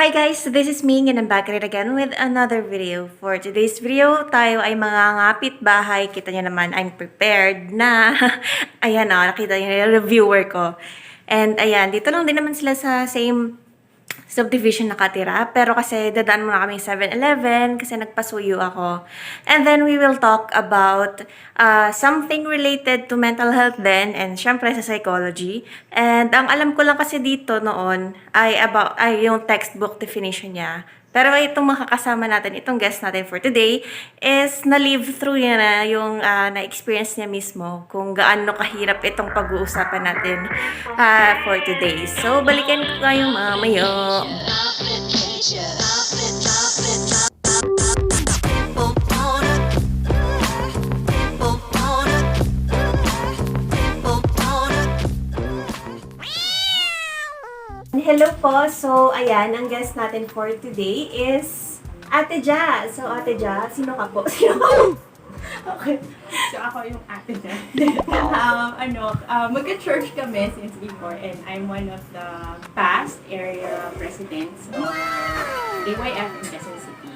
Hi guys, this is Ming and I'm back at it again with another video. For today's video, tayo ay mangangapit bahay. Kita nyo naman, I'm prepared na. Ayan o, nakita nyo yung reviewer ko. And ayan, dito lang din naman sila sa same subdivision nakatira. Pero kasi dadaan muna kami 7-Eleven kasi nagpasuyo ako. And then we will talk about something related to mental health then and syempre sa psychology. And ang alam ko lang kasi dito noon ay yung textbook definition niya. Pero itong makakasama natin, itong guest natin for today is na-live through niya na yung na-experience niya mismo kung gaano kahirap itong pag-uusapan natin for today. So, balikan ko kayong mamaya. Hello po. So, ayan, ang guest natin for today is Ate Ja. So, Ate Ja, sino ka po? Sino ka po? Okay. So, ako yung ate na. Magka-church kami since before and I'm one of the past area presidents of AYF in Quezon City.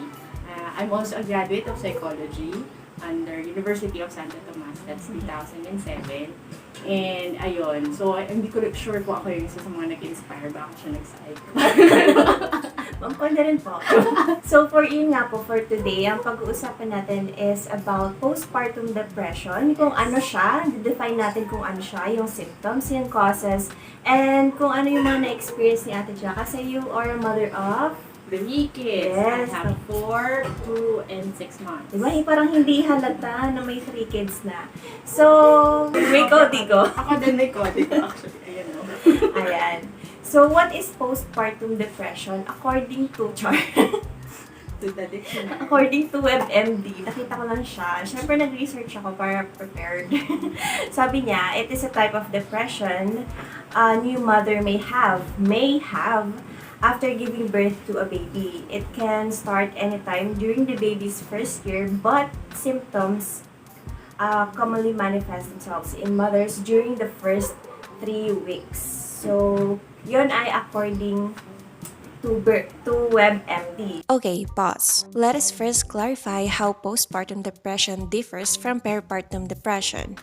I'm also a graduate of psychology under University of Santo Tomas. That's 2007. And ayun, so hindi ko sure kung ako yung isa sa mga nag-inspire ba ako siya nag-psych. Mampo na rin po. So, for yun nga po, for today, ang pag-uusapan natin is about postpartum depression. Kung ano siya, define natin kung ano siya, yung symptoms, yung causes, and kung ano yung mga na-experience ni Ate Ja. Kasi you are a mother of 3 kids. Yes. I have 4, 2, and 6 months. Diba? Parang hindi halata na may 3 kids na. So, may kodigo. Ako din may kodigo actually. Ayan o. Ayan. So, what is postpartum depression? According to Char. To the dictionary. According to WebMD, nakita ko lang siya. Siyempre, nag-research ako para prepared. Sabi niya, it is a type of depression a new mother may have after giving birth to a baby. It can start anytime during the baby's first year, but symptoms commonly manifest themselves in mothers during the first 3 weeks. So, yun ay according to WebMD. Okay, pause. Let us first clarify how postpartum depression differs from peripartum depression.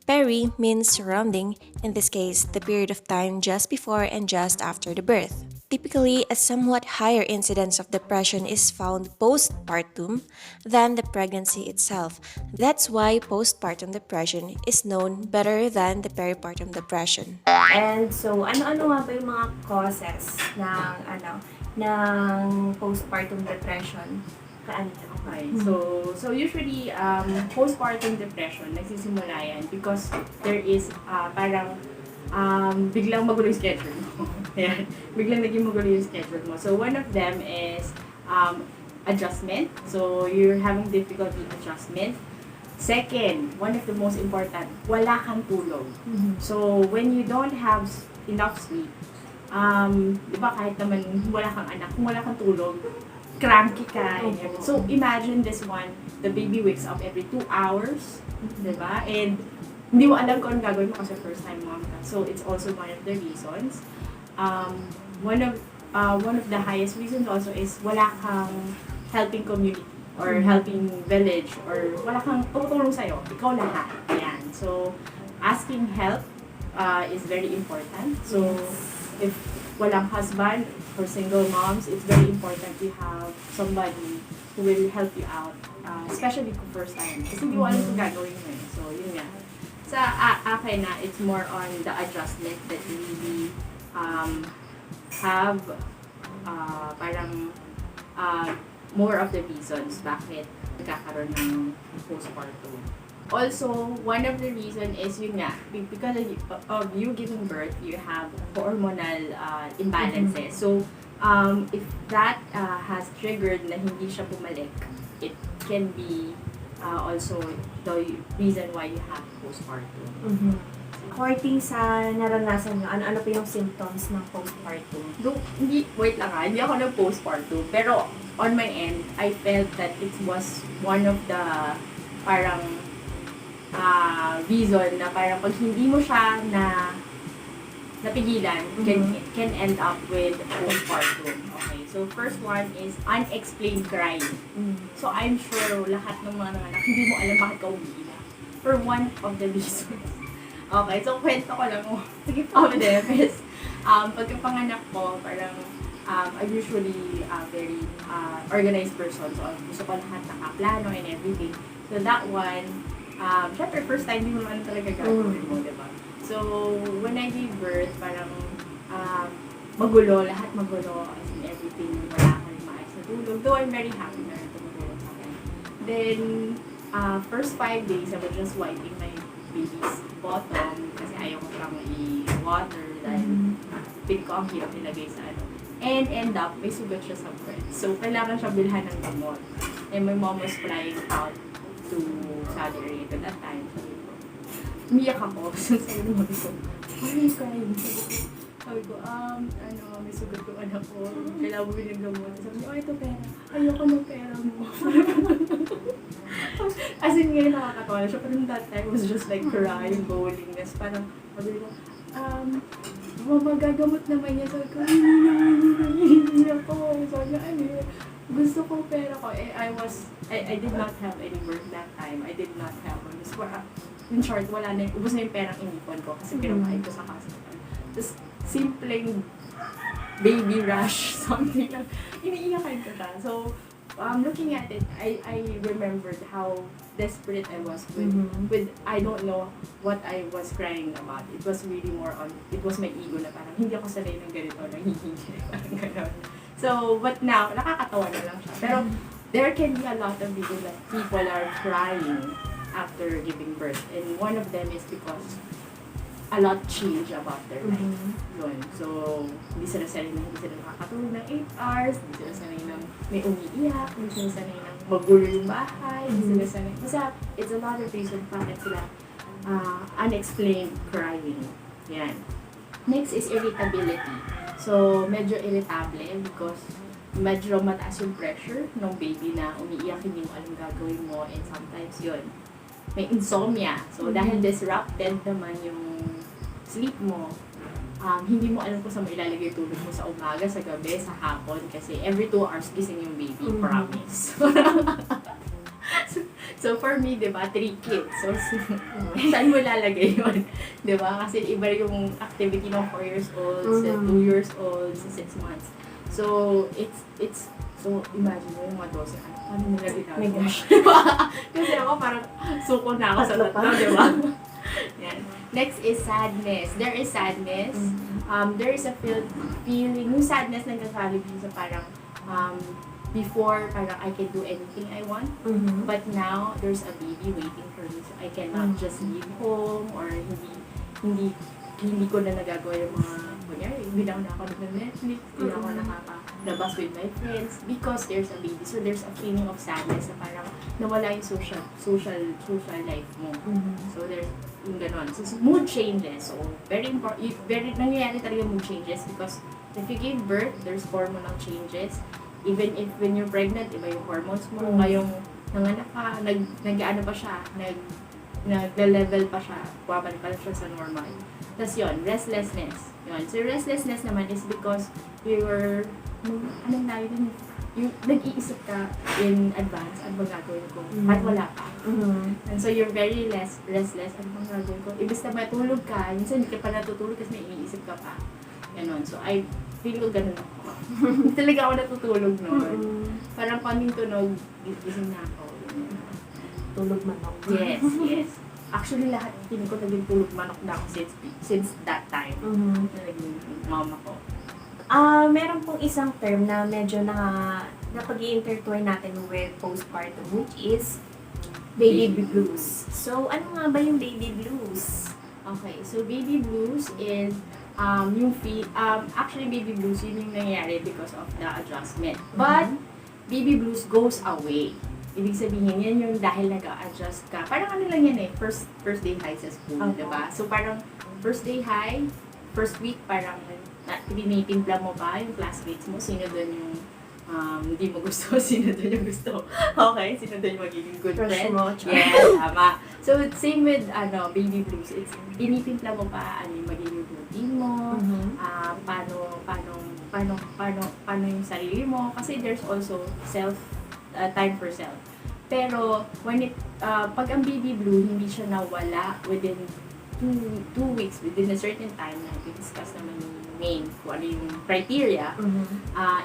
Peri means surrounding, in this case, the period of time just before and just after the birth. Typically, a somewhat higher incidence of depression is found postpartum than the pregnancy itself. That's why postpartum depression is known better than the peripartum depression. And so, ano-ano nga ba yung mga causes ng postpartum depression? Okay. So usually postpartum depression nagsisimula yan because there is parang biglang magulo yung schedule mo. Ayan. Biglang naging magulo yung schedule mo. So one of them is adjustment. So you're having difficulty adjustment. Second, one of the most important, wala kang tulog. Mm-hmm. So when you don't have enough sleep, di ba kahit naman wala kang anak, kung wala kang tulog, cranky ka and everything. So imagine this one, the baby wakes up every 2 hours, di ba? And hindi mo alam kung ano gagawin mo kasi first time mom ka. So it's also one of the reasons. One of the highest reasons also is wala kang helping community or helping village or wala kang tutulong sa'yo. Ikaw lahat. Yan. So asking help is very important. So if walang husband or single moms, it's very important to have somebody who will help you out, especially kung first time. Kasi hindi mo alam kung gagawin mo eh. So, yun nga. Sa akin na, it's more on the adjustment that you really have parang more of the reasons bakit nagkakaroon ng postpartum. Also, one of the reason is yun nga, because of you giving birth, you have hormonal imbalances. So, if that has triggered na hindi siya bumalik, it can be also the reason why you have postpartum. Mm-hmm. According sa naranasan nyo, ano pa yung symptoms ng postpartum? Wait lang hindi ako nag-postpartum. Pero on my end, I felt that it was one of the parang reason na parang pag hindi mo siya napigilan, can end up with postpartum. Okay. So, first one is unexplained crying. So, I'm sure lahat ng mga nanganak, hindi mo alam bakit ka umiiyak. For one of the reasons. Okay, so kwento ko lang. Sige po. Of them is, pagkapanganak ko, parang, I'm usually a very organized person. So, gusto ko lahat nakaplano and everything. So, that one, syempre, first time, hindi mo naman talaga gagawin mo, diba? So, when I gave birth, parang, magulo, lahat magulo, as in everything, wala ka rin maayos na tulog. Though I'm very happy na tumutulog sa akin. Then, first 5 days, I was just wiping my baby's bottom kasi ayaw ko siyang i-water dahil pin ko ang hirap nilagay sa ano. And end up, may sugat siya sa breast. So, kailangan siya bilhan ng gamot. And my mom was flying out to Saudi Arabia at that time. Umiyak ako. Sabi mo ko, why are you crying? Sabi ko, may sugat yung anak ko. Kailangan mo bilhin ng gamot. Sabi niya, ito pera. Ayoko ng pera mo. As in, ngayon nakakatawa na siya. Pero that time was just like crying, bawling. Parang, sabi ko, magagamot naman niya. Sabi ko, hindi ako. Sabi niya, gusto ko pera ko. I did not have any work that time. I did not have one. In short, wala na, ubos na yung perang inipon ko kasi pinakain ko sa hospital. Tapos, simpleng baby rush, something. Iniiyakan ko siya. So, looking at it, I remembered how desperate I was with I don't know what I was crying about. It was really more on, it was my ego na parang hindi ako sanay ng ganito, nanghihingi, parang gano'n. So, but now, nakakatawa na lang siya. Pero, there can be a lot of videos that people are crying after giving birth. And one of them is because a lot change about their life. Yun. So, hindi sila sanay nakakatulog ng 8 hours, hindi sila sanay ng may umiiyak, hindi sila sanay ng magulo yung bahay, hindi sila sanay. Basta, it's a lot of reason bakit sila unexplained crying. Yan. Next is irritability. So, medyo irritable because medyo mataas yung pressure ng baby na umiiyak, hindi mo alam gagawin mo, and sometimes yun, may insomnia. So, dahil disrupted naman yung sleep mo, hindi mo alam kung saan mo ilalagay tulog mo sa umaga, sa gabi, sa hapon, kasi every 2 hours gising yung baby, promise. So, for me, di ba, 3 kids. So, saan mo lalagay yun? Di ba? Kasi iba yung activity ng 4 years old, sa 2 years old, sa 6 months. So, so, imagine mo yung mga 12 anak. Ano nila ginagawa? My gosh. Kasi ako parang suko na ako sa tatlo, di ba? Yan. Next is sadness. There is sadness. There is a feeling, yung sadness nagkakaroon sa parang, before, parang I can do anything I want. But now, there's a baby waiting for me. So, I cannot just leave home or hindi ko na nagagawa yung mga, kunyari, hindi na ako ng Netflix, hindi na ako nakakalabas with my friends because there's a baby. So, there's a feeling of sadness na parang nawala yung social life mo. So, there's yung ganon. So, mood changes. So, very important, nangyayari talaga mood changes because if you give birth, there's hormonal changes. Even if when you're pregnant, iba yung hormones mo, ngayong nanganak ka, nag-ano pa siya, nag-level pa siya, babalik pa siya sa normal. Tapos yun, restlessness. Yun. So, restlessness naman is because nag-iisip ka in advance, ano bang gagawin ko? At wala pa. And so, you're very restless, ano bang gagawin ko? Ibig na matulog ka, minsan hindi ka pa natutulog kasi may iniisip ka pa. Ganon. So, I feel ko ganun ako. Talaga ako natutulog noon. Parang konting tunog, gising na ako. Tulog manok. Yes. Actually, lahat ko naging tulog manok na ako since that time. Na naging mama ko. Meron pong isang term na medyo napag-i-intertwine natin with postpartum, which is baby blues. So, ano nga ba yung baby blues? Okay, so baby blues is actually baby blues yun yung nangyayari because of the adjustment. But baby blues goes away. Ibig sabihin, yan yung dahil nag-a-adjust ka. Parang ano lang yan first day high sa school, diba? So parang first day high, first week, parang tinitimpla mo ba yung classmates mo? Sino doon yung hindi mo gusto? Sino doon yung gusto? Okay, sino doon yung magiging good friend? Mo, Yes, tama. So same with baby blues. It's tinitimpla mo pa ano yung magiging routine mo, paano paano yung sarili mo. Kasi there's also time for self. Pero, pag ang baby blue, hindi siya nawala within 2 weeks, within a certain time na i-discuss naman yung main, kung ano yung criteria,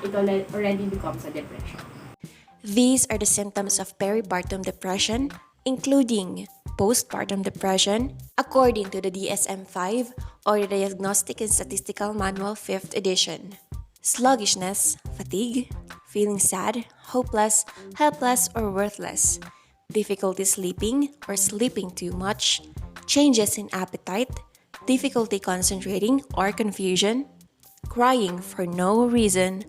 it already becomes a depression. These are the symptoms of peripartum depression, including postpartum depression, according to the DSM-5 or the Diagnostic and Statistical Manual 5th edition. Sluggishness, fatigue, feeling sad, hopeless, helpless, or worthless, difficulty sleeping or sleeping too much, changes in appetite, difficulty concentrating or confusion, crying for no reason,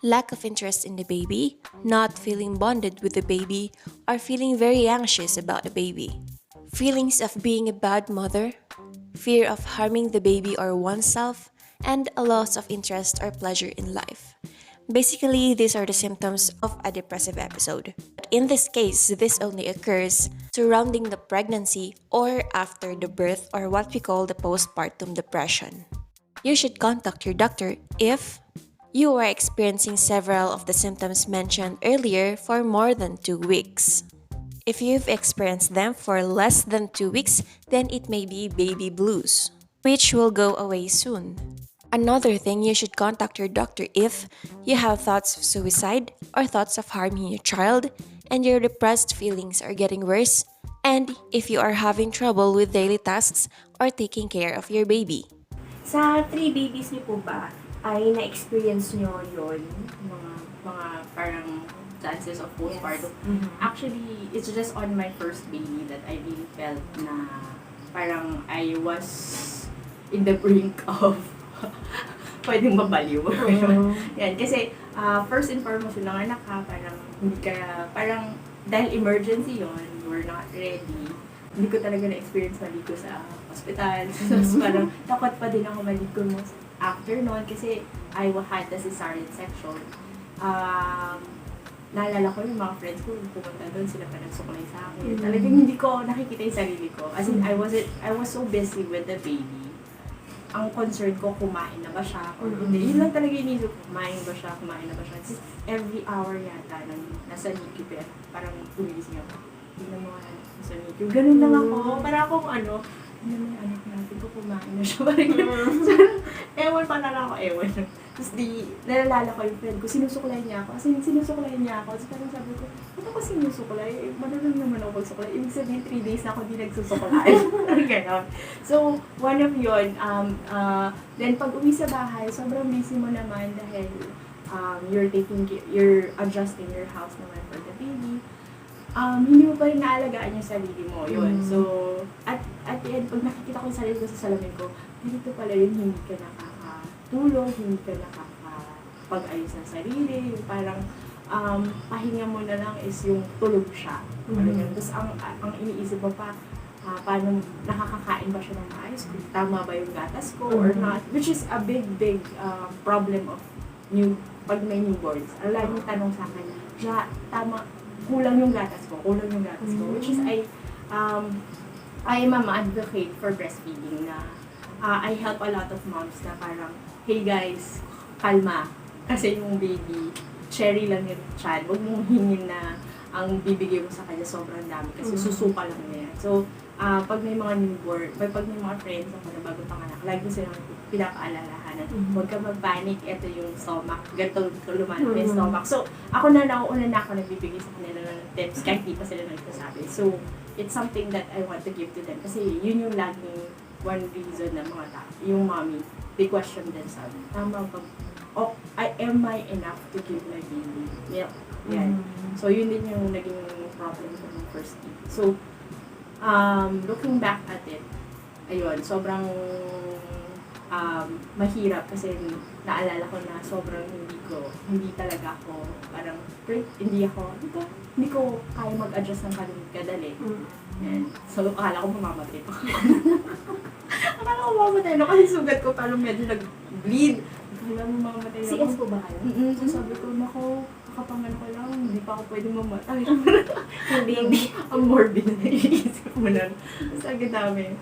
lack of interest in the baby, not feeling bonded with the baby, or feeling very anxious about the baby. Feelings of being a bad mother, fear of harming the baby or oneself, and a loss of interest or pleasure in life. Basically, these are the symptoms of a depressive episode. But in this case, this only occurs surrounding the pregnancy or after the birth, or what we call the postpartum depression. You should contact your doctor if you are experiencing several of the symptoms mentioned earlier for more than 2 weeks. If you've experienced them for less than 2 weeks, then it may be baby blues, which will go away soon. Another thing, you should contact your doctor if you have thoughts of suicide or thoughts of harming your child, and your depressed feelings are getting worse, and if you are having trouble with daily tasks or taking care of your baby. Sa 3 babies niyo po ba, ay na-experience niyo yun? Mga parang chances of postpartum. Mhm. Actually, it's just on my first baby that I really felt na parang I was in the brink of pwedeng mabaliw. Yan, kasi first and foremost, yung nanganak ka, parang dahil emergency yon, you were not ready. Hindi ko talaga na-experience maligo sa hospital. So, parang takot pa din ako maligo mo after nun kasi I had the cesarean section. Naalala ko yung mga friends ko, pumunta doon, sila pa nagsukulay sa akin. Talagang hindi ko nakikita yung sarili ko. As in, I was so busy with the baby. Ang concern ko, kumain na ba siya? Or hindi. Yun lang talaga inisip, kumain na ba siya? Just every hour yata, nasa NICU, parang umigising ako. Hindi na mga nasa NICU. Ganun lang ako. Parang akong hindi naman yung anak natin ko, kumain na siya. Ewan pa na lang ako, ewan. Tapos nalalala ko yung friend ko, sinusuklay niya ako. Tapos parang sabi ko, ba't ako sinusuklay? Marunong naman ako magsuklay. Ibig sabihin, 3 days na ako di nagsusuklay. Ganon. So, one of yun. Then pag uwi sa bahay, sobrang busy mo naman dahil you're adjusting your house naman for the baby. Hindi mo pa rin naalagaan yung sarili mo. Yun. So, at the end, pag nakikita ko yung sarili ko sa salamin ko, dito pala yun, hindi ka nakakatulog, hindi ka nakakapag-ayos ng sarili. Parang, pahinga mo na lang is yung tulog siya. Tapos, ang iniisip mo pa, paano nakakakain ba siya ng maayos? Tama ba yung gatas ko or not? Which is a big problem of pag may newborns. Laging tanong sa akin, kulang yung gatas ko. Which is, I am an advocate for breastfeeding na I help a lot of moms na parang, hey guys, kalma. Kasi yung baby, cherry lang yung child. Huwag mong hingin na ang bibigay mo sa kanya sobrang dami kasi susuka lang niya. So, pag may mga newborn, pag may mga friends ako na bagong panganak, lagi ko silang pinapaalalahanan. Huwag ka mag-panic, ito yung stomach, ganito lumanap yung stomach. So, ako nauuna na ako nagbibigay sa kanila ng tips kahit di pa sila nagsasabi. So, it's something that I want to give to them kasi yun yung laging one reason na mga tao, yung mommy, they question themselves. Tama ba? Am I enough to give my baby milk? Yan. So, yun din yung naging problem ko ng first baby. So, looking back at it, ayun, sobrang mahirap kasi naalala ko na sobrang hindi talaga ako, parang, hindi ko kaya mag-adjust ng kadali. And, so, akala ko mamamatay pa. Kasi sugat ko parang medyo nag-bleed. Akala mo mamamatay ako. CS po ba kayo? So, sabi ko, kakapangan ko lang, hindi pa ako pwedeng mamatay. Yung baby. Ang morbid na naiisip mo na. Mas agad dami.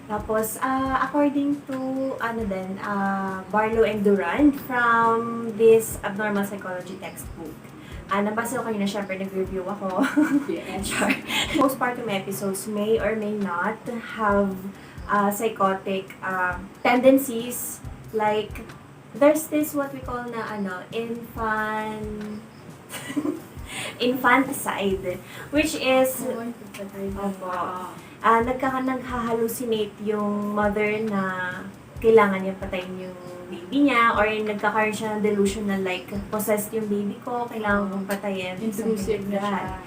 Tapos, according to, Barlow and Duran from this abnormal psychology textbook, nabasa ko kayo na syempre nag-review ako. Yes. Sure. Postpartum episodes may or may not have psychotic tendencies. Like, there's this what we call na infanticide, which is Opo. Naghahallucinate yung mother na kailangan niya patayin yung baby niya, or nagkakaroon siya ng delusional like, possessed yung baby ko, kailangan kong patayin. Intrusive something like na that. siya.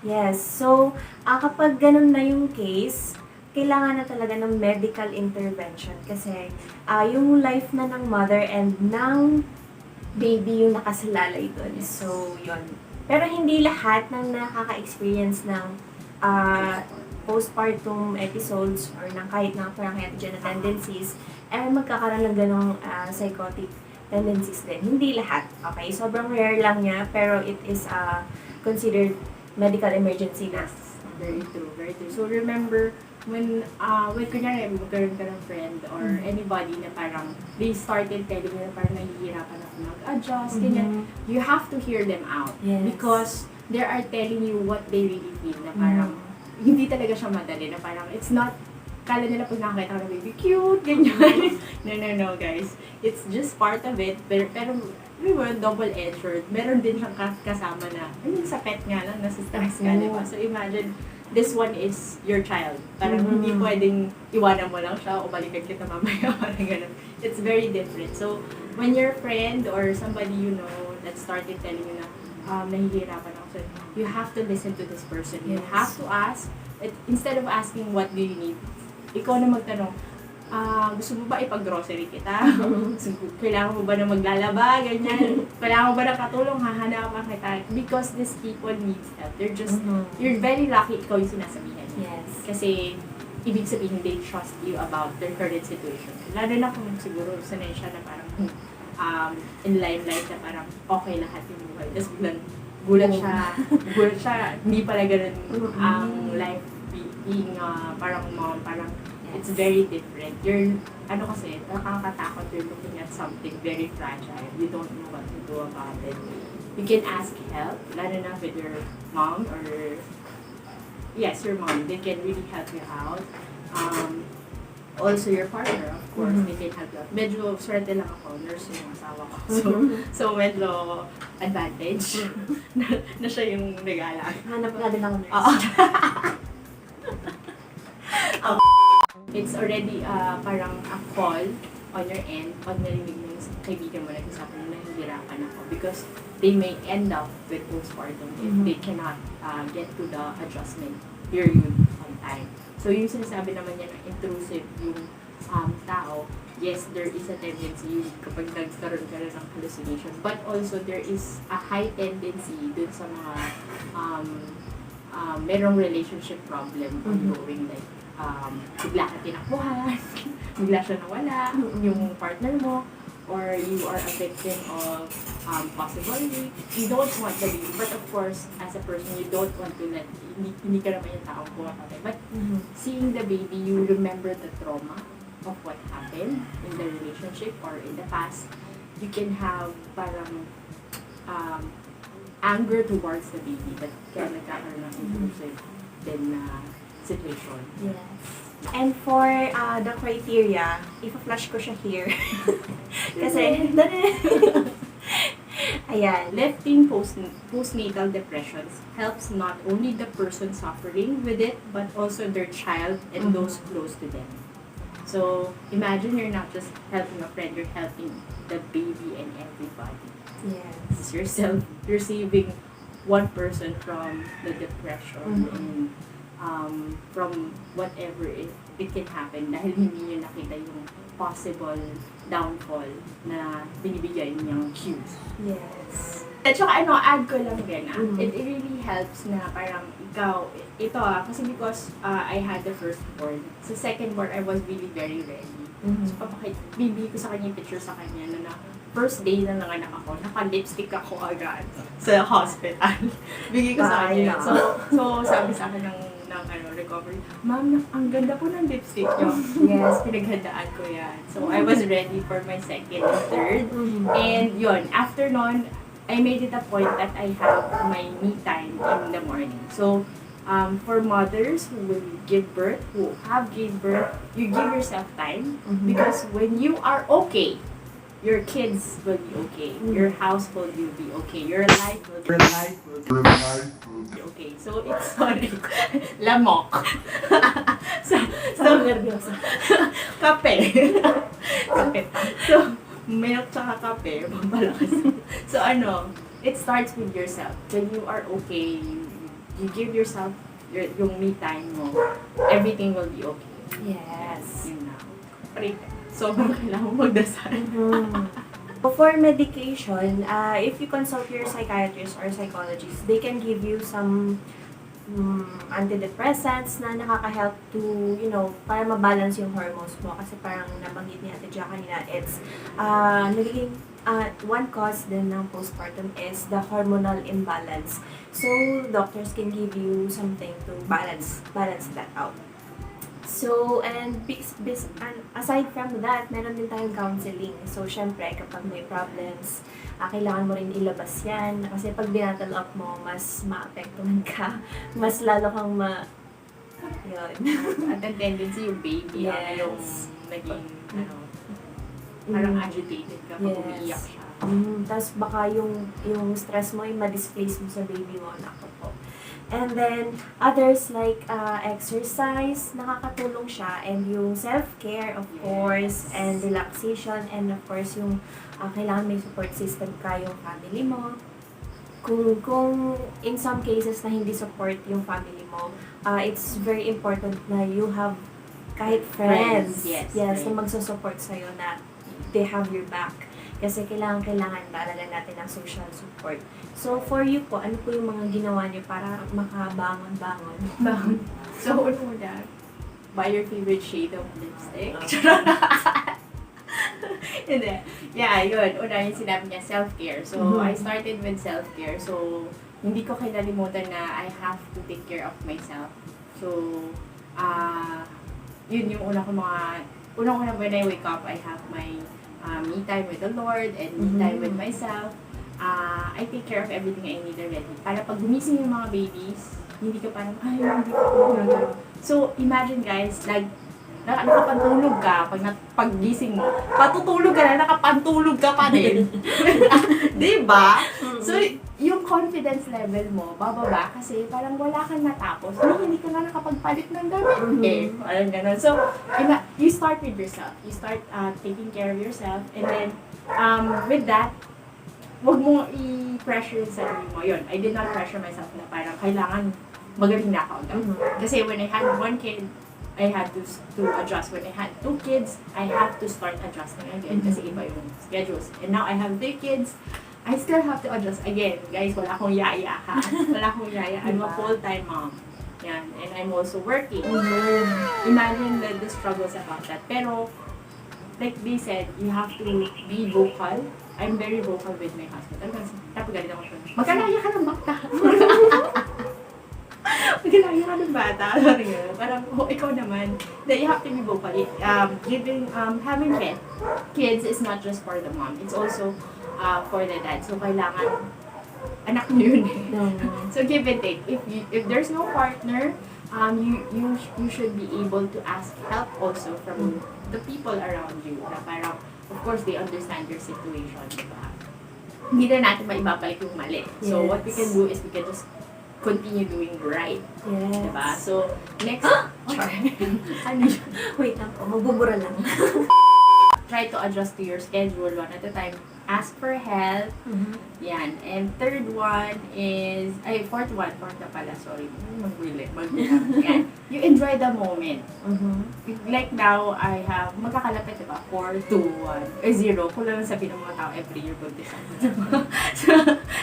Yes. So, kapag ganun na yung case, kailangan na talaga ng medical intervention kasi yung life na ng mother and ng baby yung nakasalalay dun. So, yun. Pero hindi lahat ng nakaka-experience ng postpartum episodes or ng kahit na parang ATE JAJA na tendencies magkakaroon ng ganong psychotic tendencies din. Hindi lahat. Okay? Sobrang rare lang niya, pero it is considered medical emergency na. Very true, very true. So remember, when kunyari magkaroon ka ng friend or anybody na parang they started telling you na parang nahihirapan ako mag-adjust, ganyan, you have to hear them out. Yes. Because they are telling you what they really feel na parang hindi talaga siya madali, na parang it's not, kala nila pag nakakita ko ng baby, cute, ganyan. No, guys. It's just part of it, pero we were double-edged. Meron din siyang kasama na, sa pet nga lang, nasa stress ka, diba? So imagine, this one is your child. Parang hindi pwedeng iwanan mo lang siya o balikan kita mamaya, parang ganun. It's very different. So, when your friend or somebody you know that started telling you na, nahihirapan ako, so you have to listen to this person. You have to ask, instead of asking what do you need, ikaw na magtanong, gusto mo ba ipag-grocery kita? Kailangan mo ba na maglalaba? Ganyan. Kailangan mo ba na katulong? Hahanapan kita. Because these people need help. They're just, you're very lucky ikaw yung sinasabihan. Yes. Kasi, ibig sabihin, they trust you about their current situation. Lalo na kung siguro sanay siya na parang in limelight na parang okay lahat yung buhay. Tapos biglang gulat siya, hindi pala ganun ang life being parang mom, parang it's very different. You're, kasi, nakakatakot, you're looking at something very fragile. You don't know what to do about it. You can ask help, lalo na with your mom or, yes, your mom. They can really help you out. Also, your partner, of course, they can help you out. Medyo, swerte lang ako, nurse yung asawa ko. So medyo advantage na siya yung nag-aaral. Hanap nga din ako nurse. It's already parang a call on your end pag narinig mo yung kaibigan mo nag-usapan na nahihirapan ako, because they may end up with postpartum if they cannot get to the adjustment period on time. So yung sinasabi naman niya na intrusive yung tao, yes, there is a tendency kapag nagkaroon ka ng hallucination, but also there is a high tendency dun sa mga merong relationship problem ongoing, like bigla ka tinakbuhan, bigla siya nawala, yung partner mo, or you are a victim of possible rape. You don't want the baby, but of course, as a person, you don't want to let, hindi ka naman yung taong pumatay. But seeing the baby, you remember the trauma of what happened in the relationship or in the past. You can have parang anger towards the baby, but kaya nagkakaroon ng intrusive din na situation. Yes. And for the criteria, i-flash ko siya here. Kasi, ayan. Lifting postnatal depressions helps not only the person suffering with it, but also their child and those close to them. So, imagine you're not just helping a friend, you're helping the baby and everybody. Yes. You're saving one person from the depression and from whatever it can happen dahil hindi nyo nakita yung possible downfall na binibigay niyang cues. Yes. At saka add ko lang din it really helps na parang ikaw, ito kasi because I had the first born. Sa second born, I was really very ready. So bibigay ko sa kanya yung picture sa kanya na first day na nanganak ako, naka-lipstick ako agad sa hospital. Bigay ko sa kanya. So sabi sa akin ng ng recovery. Ma'am, ang ganda po ng lipstick nyo. Yes, pinaghandaan ko yan. So, I was ready for my second and third. And yun, after nun, I made it a point that I have my me time in the morning. So, for mothers who will give birth, who have gave birth, you give yourself time because when you are okay, your kids will be okay, your household will be okay, your life will be okay. So it's sorry, lamok. so nervyosa. Kape. Kape. So milk tsaka kape, pampalakas. So it starts with yourself. When you are okay, you give yourself yung me time mo, everything will be okay. Yes. Yun na. Sobrang kailangan mo magdasal. For medication, if you consult your psychiatrist or psychologist, they can give you some antidepressants na nakaka-help to, para mabalance yung hormones mo. Kasi parang nabanggit ni Ate Ja kanina, it's nagiging one cause din ng postpartum is the hormonal imbalance. So, doctors can give you something to balance that out. So, and aside from that, meron din tayong counseling. So, syempre, kapag may problems, kailangan mo rin ilabas yan. Kasi pag binatal up mo, mas maapektuhan ka. Mas lalo kang yun. At ang tendency yung baby, Yes. yung naging, parang agitated ka pag umiiyak siya. Tapos baka yung stress mo, yung ma-displace mo sa baby mo, nako po. And then, others like exercise, nakakatulong siya. And yung self-care, of course, and relaxation, and of course, yung kailangan may support system ka yung family mo. Kung in some cases na hindi support yung family mo, it's very important na you have kahit friends, Yes, na right. magsusupport sa'yo na they have your back. Kasi kailangan talaga natin ng social support. So, for you po, ano po yung mga ginawa niyo para makabangon-bangon? So, una, buy your favorite shade of lipstick. Hindi. Yeah, yun. Una yung sinabi niya, self-care. So, I started with self-care. So, hindi ko kinalimutan na I have to take care of myself. So, yun yung unang when I wake up, I have my me time with the Lord and me time with myself. I take care of everything I need already. Para pag gumising yung mga babies, hindi ka parang, hindi ko. So, imagine guys, like, nakapantulog ka, paggising mo, patutulog ka na, nakapantulog ka pa din. Diba? So, yung confidence level mo, bababa kasi parang wala kang natapos. Hindi ka nga nakapagpalit ng damit. Parang gano'n. So, you start with yourself. You start taking care of yourself. And then, with that, huwag mo i-pressure yung sarili mo. Yun, I did not pressure myself na parang kailangan magaling na ako agad. Kasi when I had one kid, I had to adjust. When I had 2 kids, I have to start adjusting again kasi iba yung schedules. And now I have 3 kids, I still have to adjust again. Guys, wala akong yaya ha. Wala akong yaya. I'm a full-time mom. Yan. And I'm also working. Imagine the struggles about that. Pero, like they said, you have to be vocal. I'm very vocal with my husband. Tapos galit ako siya. Magkalaya ka ng bata. Magkalaya ka ng bata. Parang, ikaw naman. That you have to be vocal. Having kids is not just for the mom. It's also for the dad. So, kailangan anak mo yun eh. So, give and take. If there's no partner, you should be able to ask help also from the people around you. Na parang, of course, they understand your situation. Diba? Hindi na natin maibabalik yung mali. So, what we can do is we can just continue doing right. Yes. Diba? So, next... Ano yun? Wait lang po, magbubura lang. Try to adjust to your schedule one at a time. Ask for help. Yan. And third one is, fourth na pala, sorry. Yan. You enjoy the moment. Like now, I have, magkakalapit, diba? 4, 2, 1, 0. Kung lang sabihin ng mga tao, every year buntis ako.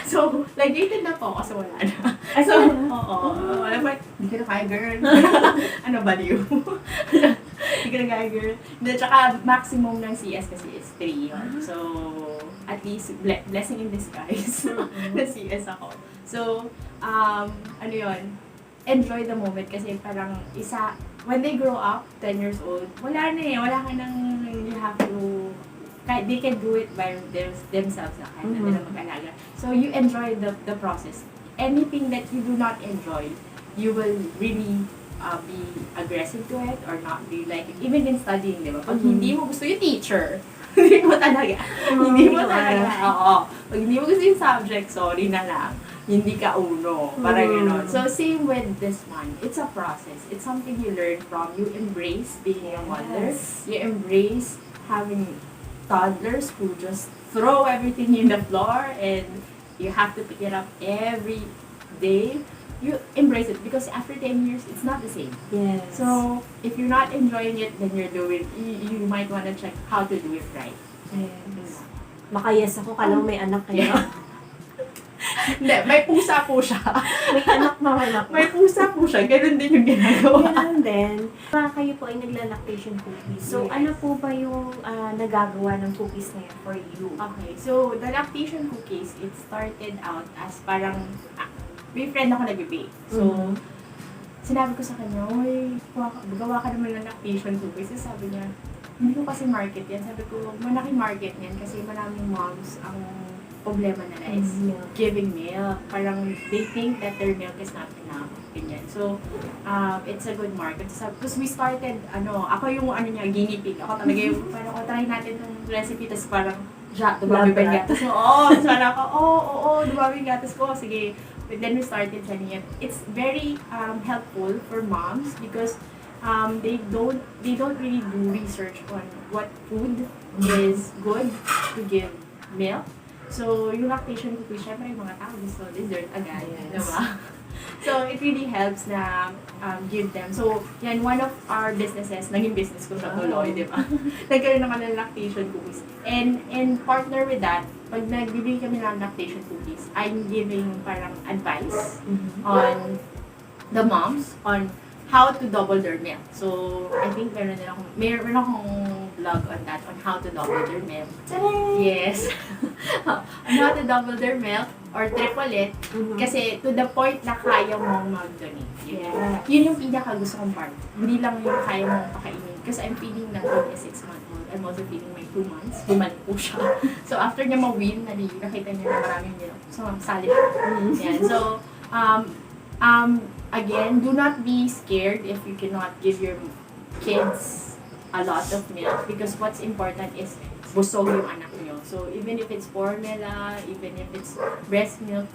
So, like, gated na po kasi wala na. So, wala ba? Hindi ka na kaya, girl. Ano ba niyo? Hindi ka na kaya, girl. Tsaka, maximum ng CS kasi is 3 yun. So, at least, blessing in disguise. Na CS ako. So, ano yun? enjoy the moment kasi parang when they grow up, 10 years old, wala ka nang, you have to, they can do it by themselves na kahit na nila mag-alaga. So you enjoy the process. Anything that you do not enjoy, you will really be aggressive to it or not be like it. Even in studying, di ba? Pag hindi mo gusto yung teacher, hindi mo talaga. Oo. Pag hindi mo gusto yung subject, sorry na lang. Hindi ka uno. Parang gano'n. So, same with this one. It's a process. It's something you learn from. You embrace being a mother. You embrace having toddlers who just throw everything in the floor and you have to pick it up every day. You embrace it because after 10 years, it's not the same. Yes. So, if you're not enjoying it, then you might want to check how to do it right. Yes. Makayes ako, kala mo may anak kayo. Hindi, may pusa po siya. May anak naman ako. May pusa po siya. Ganun din yung ginagawa. Ganun din. Kayo po ay nagla-lactation cookies. So, Yes. ano po ba yung nagagawa ng cookies na yan for you? Okay, so the lactation cookies, it started out as parang, may friend ako nag-bake. So, sinabi ko sa kanya, uy, gawa ka naman ng lactation cookies. So, sabi niya, hindi ko kasi market yan. Sabi ko, malaking market yan kasi maraming moms ang problema nila is giving milk. Parang they think that their milk is not enough. Ganyan. So, it's a good market. Because we started, ako yung guinea pig. Ako talaga yung, parang try natin itong recipe, tapos parang, dumami ba yung gatas mo? Tapos parang ako, dumami yung gatas ko. Sige. But then we started selling it. It's very helpful for moms because they don't really do research on what food is good to give milk. So, yung lactation cookies, syempre yung mga tao gusto dessert agad, diba? So, it really helps na give them. So, yan, one of our businesses, naging business ko siya tuloy, diba? Nagkaroon naman ng lactation cookies. And partner with that, pag nagbibigay kami ng lactation cookies, I'm giving parang advice on the moms on how to double their milk. So, I think meron akong vlog on that, on how to double their milk. Yes. On how to double their milk or triple it. Kasi to the point na kaya mong mag-donate. Yun yung pinaka gusto kong part. Hindi lang yung kaya mong pakainin. Kasi I'm feeding na 6-month-old. I'm also feeding my 2 months. Bumalik po siya. So, after niya ma-win, nakita niya na maraming milk. So, solid. Yan. So, again, do not be scared if you cannot give your kids a lot of milk because what's important is busog yung anak nyo. So, even if it's formula, even if it's breast milk,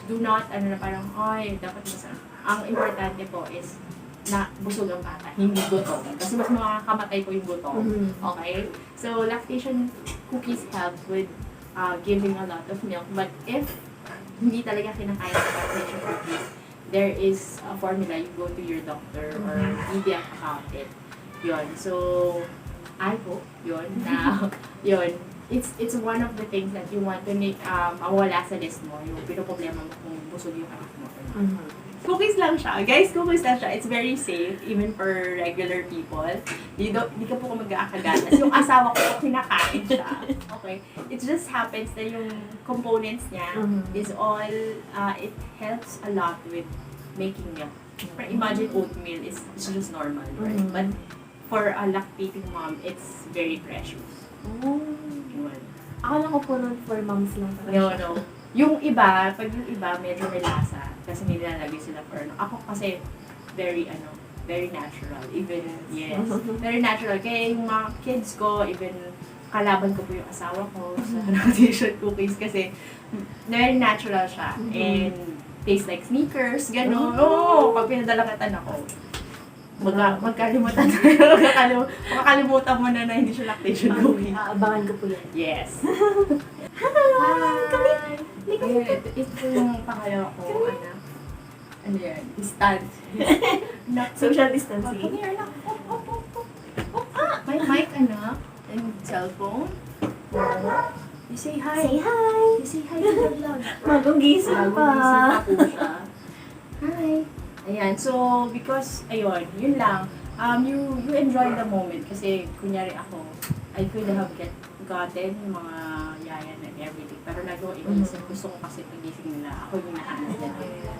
do not, parang, dapat masarap. Ang importante po is na busog ang bata, hindi gutom. Kasi mas makakamatay po yung gutom. Okay? So, lactation cookies help with giving a lot of milk. But if hindi talaga kinakaya ng lactation cookies, there is a formula, you go to your doctor or EDF about it. Yun. So, I hope it's one of the things that you want to make mawala sa list mo, yung pinoproblema mo kung busog yung anak mo. Cookies lang siya. Guys, cookies lang siya. It's very safe, even for regular people. Di ka po mag-aakagatas. Yung asawa ko, kinakain siya. Okay? It just happens na yung components niya is all, it helps a lot with making milk. Imagine oatmeal is just normal, right? But for a lactating mom, it's very precious. Yun. Akala ko po nun for moms lang. No. Yung iba, medyo may lasa. Kasi may nilalagay sila for Ako kasi, very natural. Even, yes. Very natural. Kaya yung mga kids ko, even kalaban ko po yung asawa ko sa lactation cookies kasi very natural siya. And tastes like sneakers, gano'n. Pag pinadalagatan ako, makakalimutan mo na hindi siya lactation cookie. Aabangan ko po yan. Yes. Hi! Ito yung pangalawa ko, ano yan? Distance. Social distancing. Come here, anak. May mic, anak. And cellphone. You say hi. Say hi! You say hi to the vlog. Magong gising pa. Gising pa po siya. Hi. Ayan, so because, yun lang. You enjoy the moment kasi kunyari ako, I could have gotten yung mga yaya na everything. Pero lagi ko iniisip, gusto ko kasi pagising nila, ako yung nahanap nila.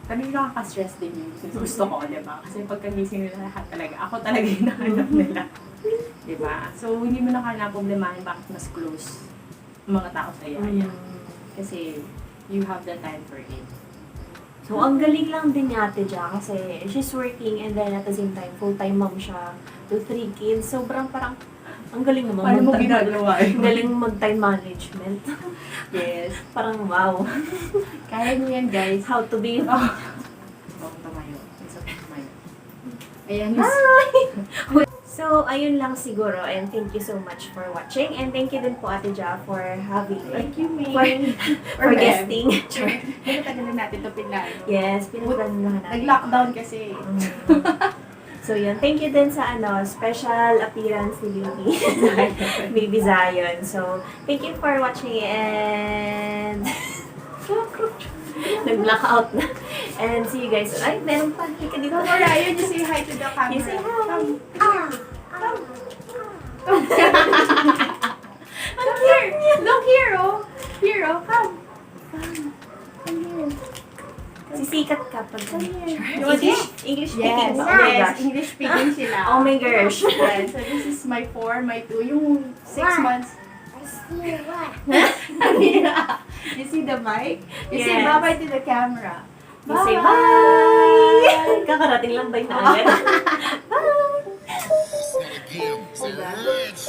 Pero yung nakaka-stress din yun, since gusto ko, di ba? Kasi pagkagising nila lahat talaga, ako talaga yung nahanap nila. Di ba? So, hindi mo na kailangan problemahin bakit mas close ang mga tao sa yaya. Kasi, you have the time for it. So, ang galing lang din ni Ate Ja kasi she's working and then at the same time, full-time mom siya to 3 kids. Sobrang parang, ang galing naman. Paano mo ginagawa Ang galing mag-time management. Yes. Parang wow. Kaya niyo yan, guys. How to be... Tumayo. Isa tumayo. Ayan. So, ayun lang siguro and thank you so much for watching and thank you din po Ate Ja for having Thank you, May. for guesting. Tagal natin ito pinlano. Yes, pinaglan lang natin. Nag-lockdown kasi. So yun, thank you din sa special appearance ni Baby. Baby Zion. So, thank you for watching and nag-blackout na. And see you guys. Ay, meron pa. Halika dito. Ryan, you say hi to the camera. You say hi. Look here. Look here, oh. Here, oh. Come. Come here. Sisikat ka pag English speaking. Yes, Oh my yes. gosh. English speaking sila. Oh my gosh. Yes, so this is my 4, my 2. Yung 6 months. Yeah. You see the mic? You say Yes. bye-bye to the camera. You say bye! Kakarating lang ba yung agad? Bye! Give the rich